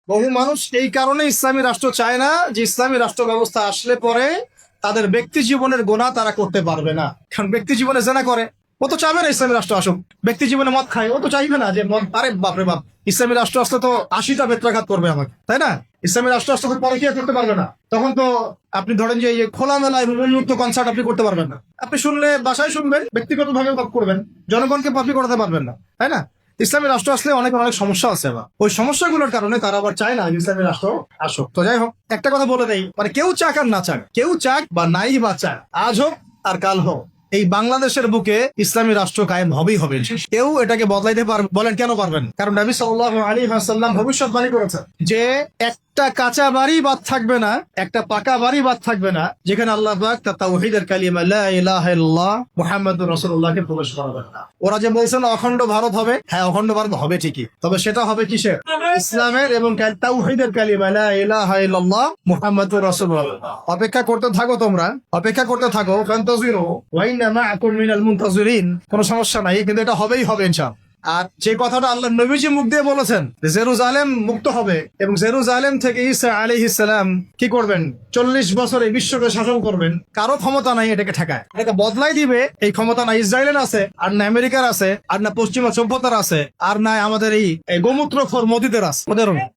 বহু মানুষ এই কারণে ইসলামী রাষ্ট্র চায় না যে ইসলামী রাষ্ট্র ব্যবস্থা আসলে পরে তাদের ব্যক্তি জীবনের গুনাহ তারা করতে পারবে না। কারণ ব্যক্তি জীবনে জেনা করে, ও তো চাইবে না ইসলামী রাষ্ট্র আসুক। ব্যক্তি জীবনে মদ খায়, ও তো চাইবে না যে মদ, আরে বাপরে বাপ, ইসলামী রাষ্ট্র আসলে তো 80টা বেত্রাঘাত করবে আমাকে, তাই না? ইসলামী রাষ্ট্র আসলে তো পরে কি করতে পারবে না। তখন তো আপনি ধরেন যে এই খোলামেলায় উন্মুক্ত কনসার্ট আপনি করতে পারবেন না। আপনি শুনলে বাসায় শুনবেন, ব্যক্তিগত ভাবে করবেন, জনগণকে পাবলিক করাতে পারবেন না, তাই না? ইসলামী রাষ্ট্র আসলে অনেক অনেক সমস্যা আছে, বা ওই সমস্যাগুলোর কারণে তারা আবার চায় না যে ইসলামী রাষ্ট্র আসুক। তো যাই হোক, একটা কথা বলে দেই, মানে কেউ চাক আর না চাক, কেউ চাক বা নাই বা চাক, আজ হোক আর কাল হোক, এই বাংলাদেশের বুকে ইসলামী রাষ্ট্র কায়েম হবেই হবে। কেউ এটাকে বদলাইতে পারবে? বলেন কেন পারবেন? কারণ নবী সাল্লাল্লাহু আলাইহি ওয়াসাল্লাম ভবিষ্যৎবাণী করেছেন যে একটা কাঁচা বাড়ি বাদ থাকবে না, একটা পাকা বাড়ি বাদ থাকবে না, যেখানে আল্লাহ পাক তাওহীদের কালিমা লা ইলাহা ইল্লাল্লাহ মুহাম্মাদুর রাসূলুল্লাহকে প্রবেশ করাবেন না। ওরা যে বলছেন অখণ্ড ভারত হবে, হ্যাঁ অখণ্ড ভারত হবে ঠিকই, তবে সেটা হবে কিসের? ইসলামের এবং তাওহীদের কালিমা লা ইলাহা ইল্লাল্লাহ মুহাম্মাদুর রাসূলুল্লাহ। অপেক্ষা করতে থাকো, তোমরা অপেক্ষা করতে থাকো, ফান্তাজিরু ওয়া ইন্না মাআকুম মিনাল মুনতাজিরিন। কোনো সমস্যা নাই, কিন্তু এটা হবেই হবে ইনশাআল্লাহ। আর যে কথাটা আল্লাহ নবীজি মুখ দিয়ে বলেছেন, জেরুজালেম মুক্ত হবে এবং জেরুজালেম থেকে ঈসা আলাইহিস সালাম কি করবেন? 40 বছর এই বিশ্বকে শাসন করবেন। কারো ক্ষমতা নাই এটাকে ঠেকায়, এটাকে বদলাই দিবে। এই ক্ষমতা না ইসরায়েলের আছে, আর না আমেরিকার আছে, আর না পশ্চিমা সভ্যতার আছে, আর না আমাদের এই গোমূত্রখোর মোদিদের আছে, ওদেরও নেই।